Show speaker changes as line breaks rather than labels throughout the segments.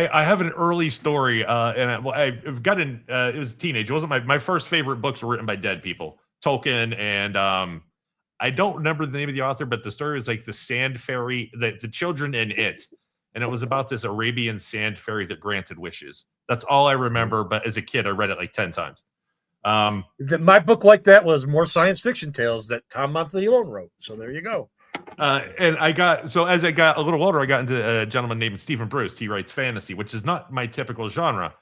I have an early story, and I've gotten it was a teenage. It wasn't my first favorite books were written by dead people, Tolkien, and I don't remember the name of the author, but the story was like the sand fairy, the children in it, and it was about this Arabian sand fairy that granted wishes. That's all I remember. But as a kid, I read it like 10 times.
My book like that was more science fiction tales that Tom Monthly-Alone wrote. So there you go.
And as I got a little older, I got into a gentleman named Stephen Bruce. He writes fantasy, which is not my typical genre.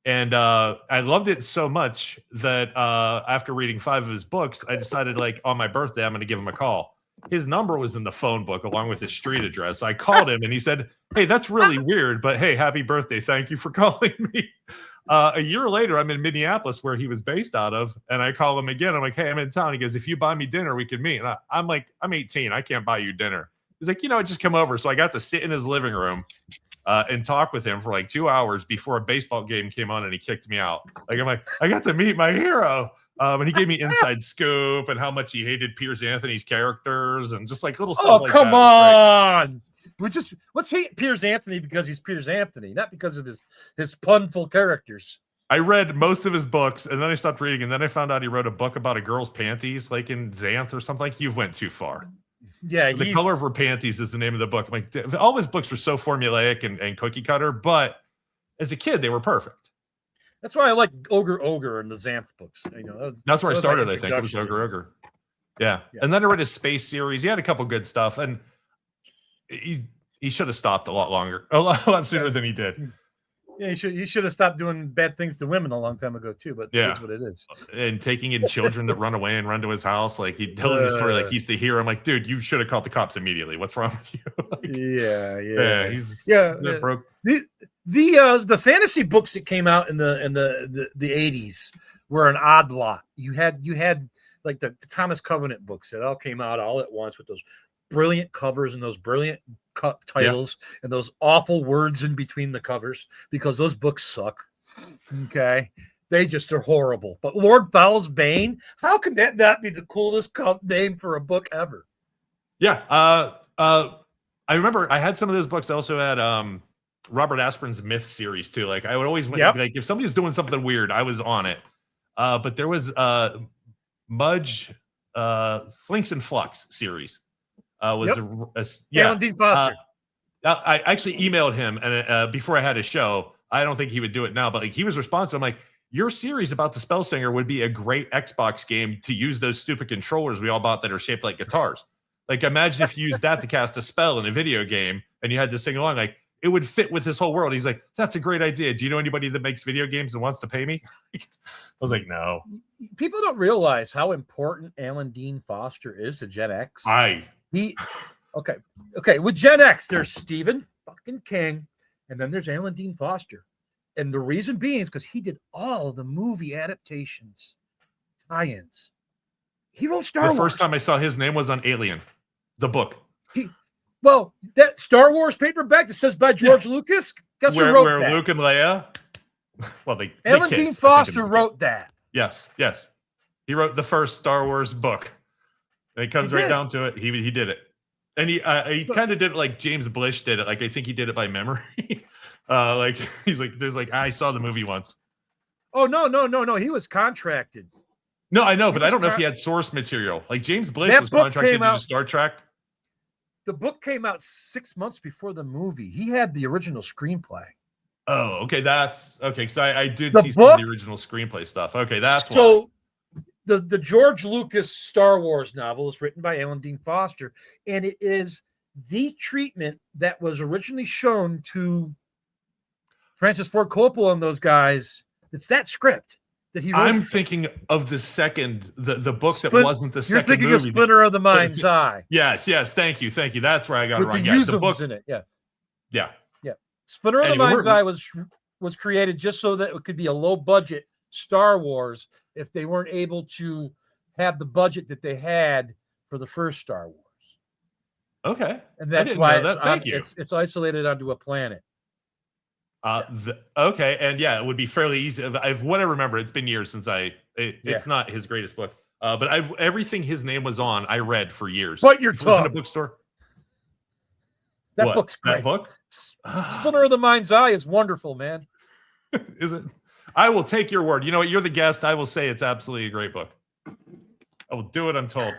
And I loved it so much that after reading 5 of his books, I decided, like, on my birthday, I'm going to give him a call. His number was in the phone book along with his street address. I called him and he said, "Hey, that's really weird, but hey, happy birthday. Thank you for calling me." A year later, I'm in Minneapolis, where he was based out of, and I call him again. I'm like, "Hey, I'm in town." He goes, "If you buy me dinner, we can meet." And I'm like, "I'm 18. I can't buy you dinner." He's like, just come over. So I got to sit in his living room and talk with him for like 2 hours before a baseball game came on, and he kicked me out. I'm like, I got to meet my hero. And he gave me inside scoop and how much he hated Piers Anthony's characters and just like little stuff like that.
Oh, come on. Let's hate Piers Anthony because he's Piers Anthony, not because of his punful characters.
I read most of his books, and then I stopped reading, and then I found out he wrote a book about a girl's panties, like in Xanth or something. Like, you went too far.
Yeah,
The Color of Her Panties is the name of the book. Like, all his books were so formulaic and cookie cutter, but as a kid, they were perfect.
That's why I like Ogre and the Xanth books.
That's where I started. I think it was Ogre. Yeah, and then I read his space series. He had a couple good stuff, and he should have stopped a lot sooner than he did.
Yeah, he should have stopped doing bad things to women a long time ago too. But that's what it is.
And taking in children that run away and run to his house, like he telling the story like he's the hero. I'm like, dude, you should have called the cops immediately. What's wrong with you? He's broke.
The fantasy books that came out in the 80s were an odd lot. You had like the Thomas Covenant books that all came out all at once with those brilliant covers and those brilliant titles and those awful words in between the covers, because those books suck. Okay, they just are horrible. But Lord Fowl's Bane, how could that not be the coolest name for a book ever?
Yeah, I remember I had some of those books. I also had Robert Asprin's Myth series too. Like, I would always like, if somebody's doing something weird, I was on it. But there was Mudge Flinks and Flux series.
Alan Dean Foster.
I actually emailed him, and before I had a show, I don't think he would do it now, but like, he was responsive. I'm like, your series about the Spell Singer would be a great Xbox game to use those stupid controllers we all bought that are shaped like guitars. Like, imagine if you used that to cast a spell in a video game and you had to sing along. Like, it would fit with his whole world. He's like, that's a great idea. Do you know anybody that makes video games and wants to pay me? I was like, no.
People don't realize how important Alan Dean Foster is to Gen X. Okay. With Gen X, there's Stephen fucking King, and then there's Alan Dean Foster. And the reason being is because he did all of the movie adaptations, tie-ins. He wrote Star Wars.
The first time I saw his name was on Alien, the book.
That Star Wars paperback that says by George Lucas, guess who wrote that?
Luke and Leia. Well,
Alan Dean Foster wrote that.
Yes. He wrote the first Star Wars book. And it comes right down to it. He did it. And he kind of did it like James Blish did it. Like, I think he did it by memory. Like, he's like, there's like, I saw the movie once.
Oh, no. He was contracted.
No, I know, but I don't know if he had source material. Like, James Blish was contracted to do Star Trek.
The book came out 6 months before the movie. He had the original screenplay.
Oh, okay. That's okay. Because I did see some of the original screenplay stuff. Okay, that's
so. The George Lucas Star Wars novel is written by Alan Dean Foster, and it is the treatment that was originally shown to Francis Ford Coppola and those guys. It's that script that he wrote.
I'm thinking of the second, the book that wasn't the second movie.
You're thinking of Splinter of the Mind's Eye.
Yes. Thank you. That's where I got it wrong.
With the
book
in it.
Yeah.
Splinter of the Mind's Eye was created just so that it could be a low budget Star Wars if they weren't able to have the budget that they had for the first Star Wars.
Okay.
And that's why it's isolated onto a planet.
Okay. And it would be fairly easy. What I remember, it's been years since it's not his greatest book. But everything his name was on, I read for years.
But you're
in a bookstore.
That
What?
book's great.
That book?
Splinter of the Mind's Eye is wonderful, man.
Is it? I will take your word. You know what? You're the guest. I will say it's absolutely a great book. I will do it. I'm told.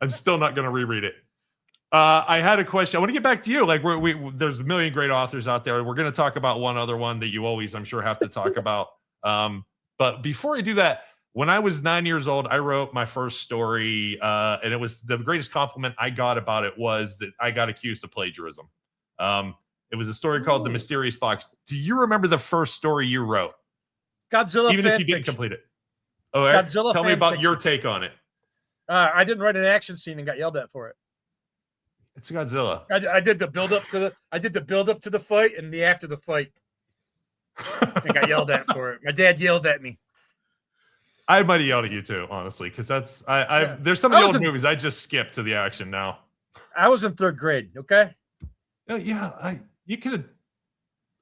I'm still not going to reread it. I had a question. I want to get back to you. Like, there's a million great authors out there. We're going to talk about one other one that you always, I'm sure, have to talk about. But before I do that, when I was 9 years old, I wrote my first story, and it was the greatest compliment I got about it was that I got accused of plagiarism. It was a story called The Mysterious Box. Do you remember the first story you wrote?
Godzilla.
Even if you didn't complete it. Oh,
Godzilla.
Tell me about your take on it.
I didn't write an action scene and got yelled at for it.
It's Godzilla.
I did the build up to the fight and the after the fight. I got yelled at for it. My dad yelled at me.
I might have yelled at you too, honestly, because that's there's some of the old movies I just skip to the action now.
I was in 3rd grade. Okay.
You could have.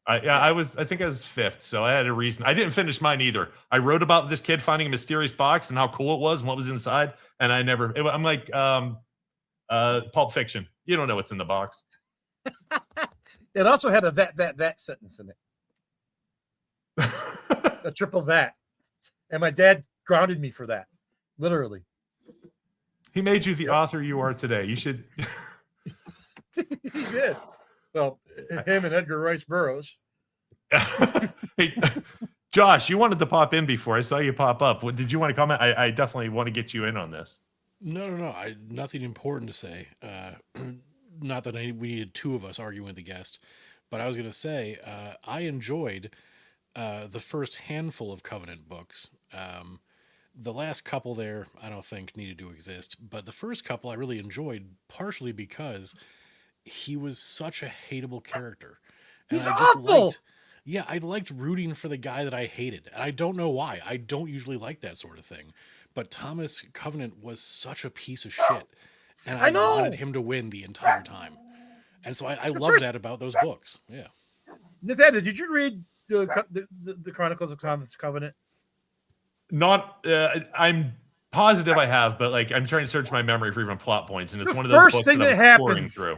I think I was 5th, so I had a reason. I didn't finish mine either. I wrote about this kid finding a mysterious box and how cool it was and what was inside, and I'm like Pulp Fiction. You don't know what's in the box.
It also had a that sentence in it. A triple that. And my dad grounded me for that. Literally.
He made you the author you are today. You should.
He did. Well, him and Edgar Rice Burroughs.
Hey, Josh, you wanted to pop in before. I saw you pop up. Did you want to comment? I definitely want to get you in on this.
No. Nothing important to say. Not that we needed 2 of us arguing with the guest, but I was going to say I enjoyed the first handful of Covenant books. The last couple there, I don't think needed to exist, but the first couple I really enjoyed, partially because he was such a hateable character. And
He's awful.
I liked rooting for the guy that I hated. And I don't know why. I don't usually like that sort of thing. But Thomas Covenant was such a piece of shit. And I wanted him to win the entire time. And so I love that about those books. Yeah.
Nathaniel, did you read the Chronicles of Thomas Covenant?
Not, I'm positive I have, but like I'm trying to search my memory for even plot points, and it's one of those books that I was pouring through.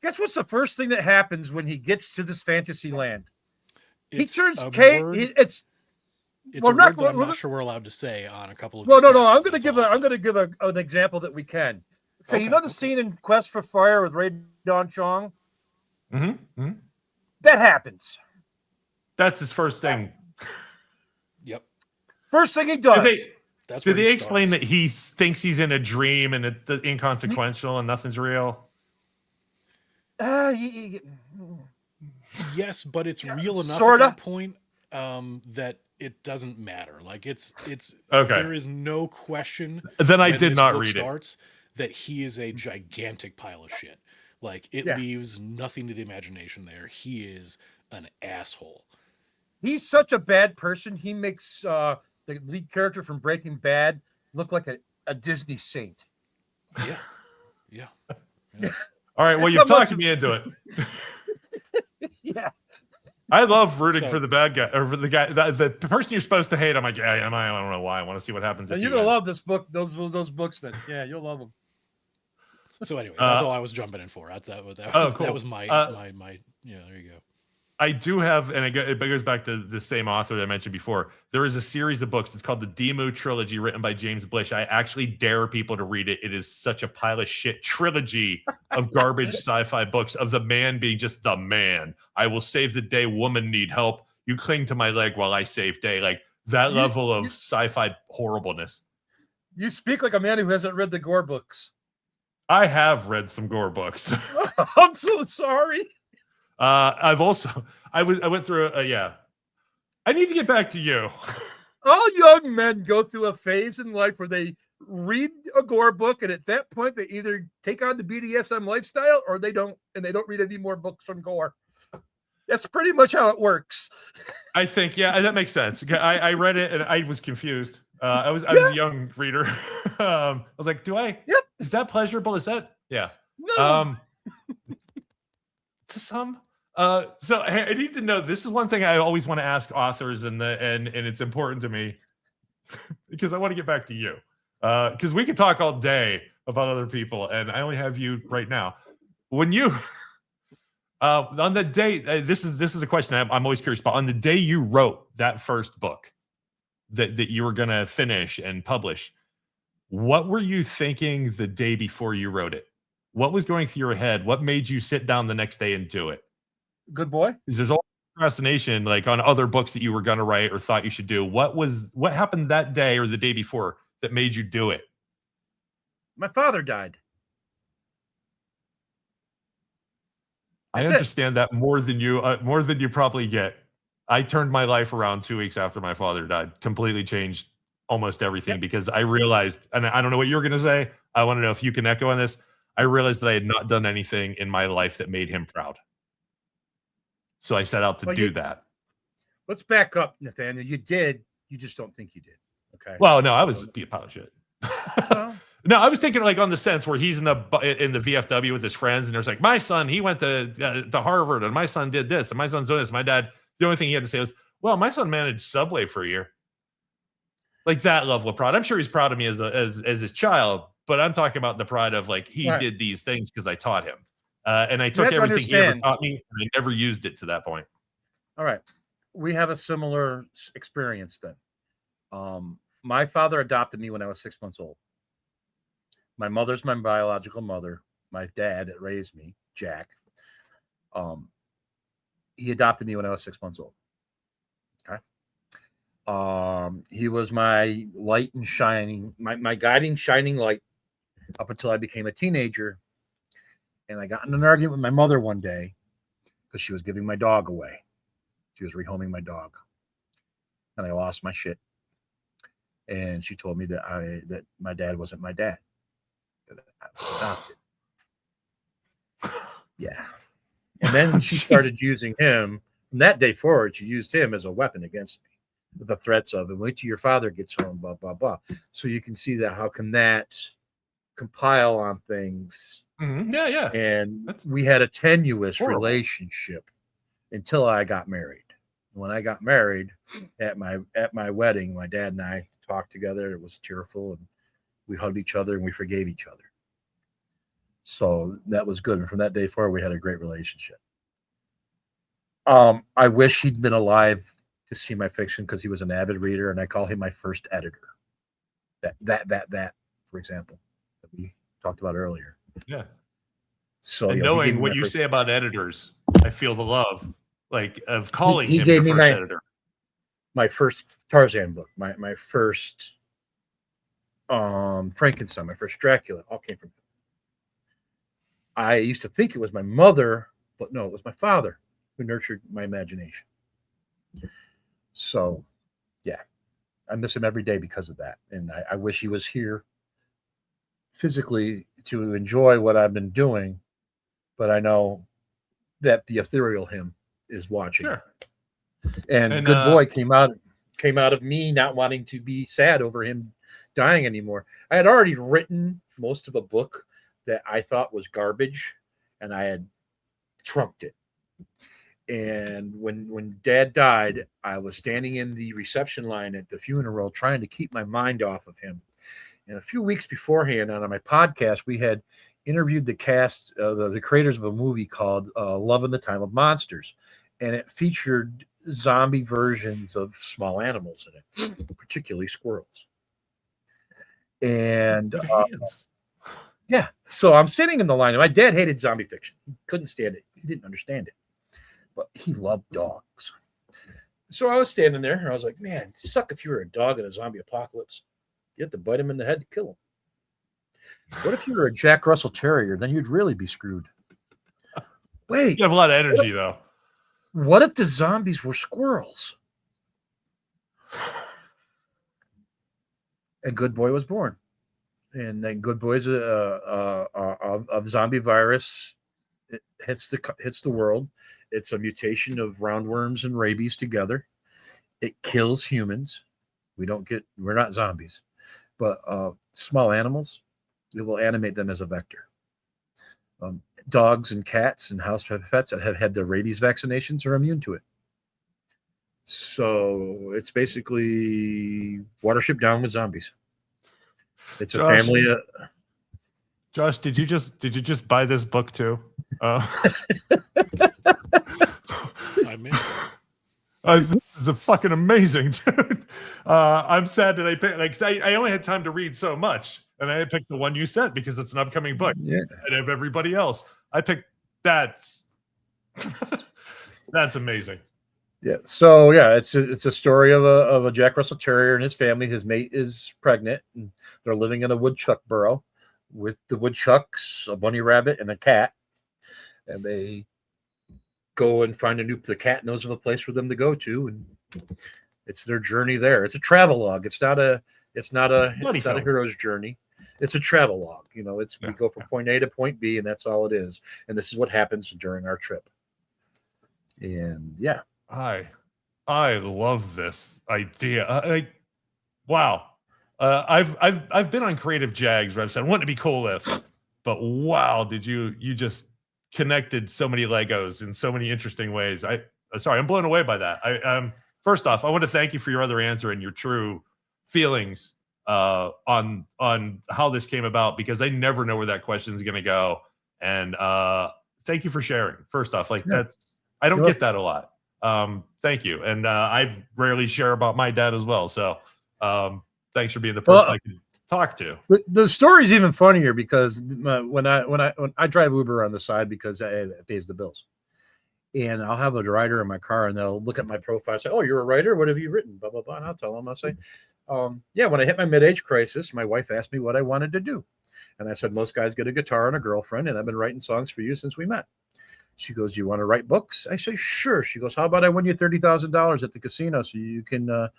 Guess what's the first thing that happens when he gets to this fantasy land? He turns
It's a word that I'm not sure we're allowed to say on a couple of.
No. I'm going to give an example that we can. Okay, you know the scene in Quest for Fire with Ray Don Chong?
Mm-hmm.
That happens.
That's his first thing.
Yep.
First thing he does.
Did they explain that he thinks he's in a dream and it's inconsequential and nothing's real?
Yes, but it's real enough at that point that it doesn't matter. Like it's
okay.
There is no question.
Then I did not read
it. That he is a gigantic pile of shit. Like it leaves nothing to the imagination there. He is an asshole.
He's such a bad person. He makes the lead character from Breaking Bad look like a Disney saint.
Yeah.
All right. Well, you've talked me into it.
Yeah.
I love rooting for the bad guy or for the guy, the person you're supposed to hate. I'm like, I don't know why. I want to see what happens.
You're gonna love this book. Those books. Then, yeah, you'll love them.
So, anyways, that's all I was jumping in for. Cool. That was my. Yeah, there you go.
I do have, and it goes back to the same author that I mentioned before. There is a series of books. It's called the Demu Trilogy, written by James Blish. I actually dare people to read it. It is such a pile of shit trilogy of garbage sci-fi books of the man being just the man. I will save the day. Woman need help. You cling to my leg while I save day. Like that level of sci-fi horribleness.
You speak like a man who hasn't read the Gore books.
I have read some Gore books.
I'm so sorry.
I went through I need to get back to you.
All young men go through a phase in life where they read a Gore book, and at that point they either take on the BDSM lifestyle or they don't, and they don't read any more books on Gore. That's pretty much how it works.
I think, that makes sense. I read it and I was confused. I was a young reader. I was like, is that pleasurable? Is that
no.
To some. So I need to know, this is one thing I always want to ask authors, and it's important to me because I want to get back to you. Because we could talk all day, about other people, and I only have you right now. When you on the day, this is a question I'm always curious about. On the day you wrote that first book that you were going to finish and publish, what were you thinking the day before you wrote it? What was going through your head? What made you sit down the next day and do it?
Good boy.
Because there's all procrastination, like on other books that you were going to write or thought you should do. What happened that day or the day before that made you do it?
My father died.
I understand that more than you probably get. I turned my life around 2 weeks after my father died. Completely changed almost everything because I realized, and I don't know what you're going to say. I want to know if you can echo on this. I realized that I had not done anything in my life that made him proud. So I set out to do that.
Let's back up, Nathaniel. You did. You just don't think you did. Okay.
Well, no, I was being a pile of shit. No, I was thinking like on the sense where he's in the VFW with his friends, and there's like, my son, he went to Harvard, and my son did this, and my son's doing this. My dad, the only thing he had to say was, well, my son managed Subway for a year. Like that level of pride. I'm sure he's proud of me as his child, but I'm talking about the pride of like he did these things because I taught him, and I took everything he ever taught me, and I never used it to that point.
All right, we have a similar experience then. My father adopted me when I was 6 months old. My mother's my biological mother. My dad that raised me, Jack, he adopted me when I was 6 months old. Okay. He was my light and shining, my guiding, shining light up until I became a teenager. And I got in an argument with my mother one day because she was giving my dog away. She was rehoming my dog. And I lost my shit. And she told me that my dad wasn't my dad. That I was adopted. Yeah. And then she started using him. From that day forward, she used him as a weapon against me. With the threats of, and wait till your father gets home, blah, blah, blah. So you can see that how can that compile on things.
Mm-hmm. Yeah.
And we had a tenuous relationship until I got married. When I got married at my wedding, my dad and I talked together. It was tearful, and we hugged each other and we forgave each other. So that was good. And from that day forward, we had a great relationship. I wish he'd been alive to see my fiction because he was an avid reader, and I call him my first editor. That, for example, that we talked about earlier.
Yeah.
So
and knowing what you say about editors, I feel the love, like of calling
he
him
gave
your
me
first editor.
My first Tarzan book, my first Frankenstein, my first Dracula, all came from him. I used to think it was my mother, but no, it was my father who nurtured my imagination. So, yeah, I miss him every day because of that. And I wish he was here physically to enjoy what I've been doing, but I know that the ethereal him is watching.
Sure.
And Good Boy came out of me not wanting to be sad over him dying anymore. I had already written most of a book that I thought was garbage, and I had trumped it. And when Dad died, I was standing in the reception line at the funeral trying to keep my mind off of him. And a few weeks beforehand on my podcast, we had interviewed the cast, the creators of a movie called Love in the Time of Monsters. And it featured zombie versions of small animals in it, particularly squirrels. And yeah, so I'm sitting in the line. And my dad hated zombie fiction. He couldn't stand it. He didn't understand it. But he loved dogs. So I was standing there, and I was like, man, it'd suck if you were a dog in a zombie apocalypse. You have to bite him in the head to kill him. What if you were a Jack Russell Terrier? Then you'd really be screwed. Wait.
You have a lot of energy, though.
What if the zombies were squirrels? And Good Boy was born. And then Good Boy's of zombie virus. It hits the world. It's a mutation of roundworms and rabies together. It kills humans. We're not zombies, but small animals, it will animate them as a vector. Dogs and cats and house pets that have had their rabies vaccinations are immune to it. So it's basically Watership Down with zombies. It's a family.
Josh, did you just buy this book too?
I may.
This is a fucking amazing, dude. I'm sad that I picked, like, 'cause I only had time to read so much, and I picked the one you sent because it's an upcoming book.
Yeah.
And of everybody else, I picked that's that's amazing.
Yeah. So yeah, it's a story of a Jack Russell Terrier and his family. His mate is pregnant, and they're living in a woodchuck burrow with the woodchucks, a bunny rabbit, and a cat. And they go and find the cat knows of a place for them to go to, and it's their journey there. It's a travelogue. It's not a hero's journey. It's a travelogue. You know, we go from point A to point B, and that's all it is. And this is what happens during our trip. And yeah,
I love this idea. Wow. I've been on Creative Jags where I've said, wouldn't it be cool if, but wow, did you just connected so many Legos in so many interesting ways. I'm blown away by that. First off, I want to thank you for your other answer and your true feelings on how this came about, because I never know where that question is going to go. And thank you for sharing. First off, I don't get that a lot. Thank you. And I rarely share about my dad as well. So thanks for being the person I can talk to.
The story's even funnier because when I drive Uber on the side because it pays the bills, and I'll have a writer in my car and they'll look at my profile and say, "Oh, you're a writer? What have you written?" Blah blah blah. And I'll tell them, I'll say, "Yeah, when I hit my mid-age crisis, my wife asked me what I wanted to do, and I said most guys get a guitar and a girlfriend, and I've been writing songs for you since we met." She goes, "Do you want to write books?" I say, "Sure." She goes, "How about I win you $30,000 at the casino so you can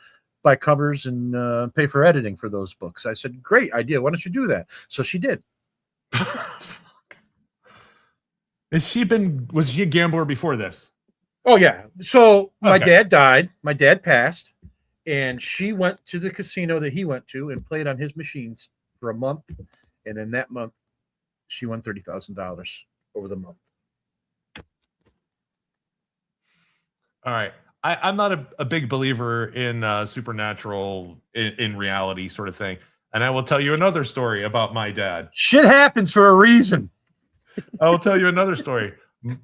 buy covers and pay for editing for those books?" I said, "Great idea. Why don't you do that?" So she did.
Was she a gambler before this?
Oh yeah. So my dad died. My dad passed, and she went to the casino that he went to and played on his machines for a month. And in that month, she won $30,000 over the month.
All right. I'm not a big believer in supernatural in reality sort of thing. And I will tell you another story about my dad.
Shit happens for a reason.
I will tell you another story.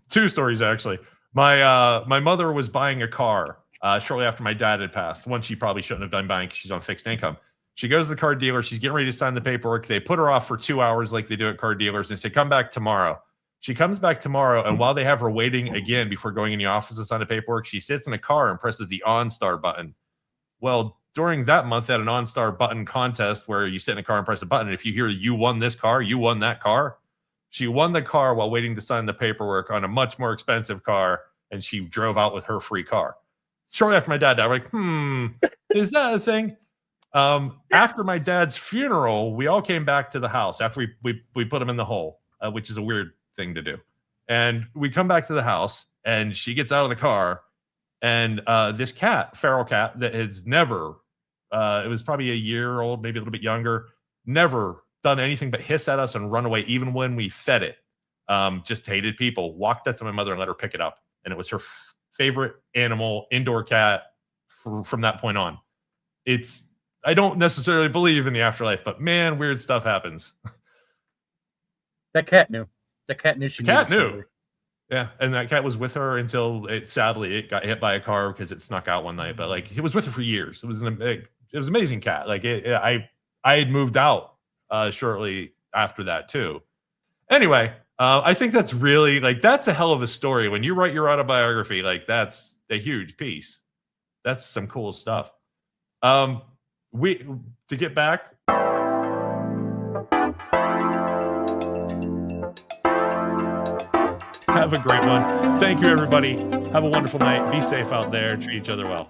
Two stories, actually. My mother was buying a car shortly after my dad had passed. One she probably shouldn't have been buying because she's on fixed income. She goes to the car dealer. She's getting ready to sign the paperwork. They put her off for 2 hours like they do at car dealers and say, "Come back tomorrow." She comes back tomorrow, and while they have her waiting again before going in the office to sign the paperwork, she sits in a car and presses the OnStar button. Well, during that month, they had an OnStar button contest where you sit in a car and press a button. And if you hear you won this car, you won that car. She won the car while waiting to sign the paperwork on a much more expensive car, and she drove out with her free car. Shortly after my dad died, I'm like, is that a thing? After my dad's funeral, we all came back to the house after we put him in the hole, which is a weird thing to do. And we come back to the house, and she gets out of the car, and this feral cat that has never, it was probably a year old, maybe a little bit younger, never done anything but hiss at us and run away, even when we fed it. Just hated people. Walked up to my mother and let her pick it up, and it was her favorite animal, indoor cat, from that point on. I don't necessarily believe in the afterlife, but man, weird stuff happens.
That cat knew. The cat knew she
cat knew. Yeah, and that cat was with her until sadly it got hit by a car because it snuck out one night. But like, it was with her for years. It was an amazing cat. Like I had moved out shortly after that too. Anyway, I think that's really that's a hell of a story. When you write your autobiography, that's a huge piece. That's some cool stuff. To get back. Have a great one. Thank you, everybody. Have a wonderful night. Be safe out there. Treat each other well.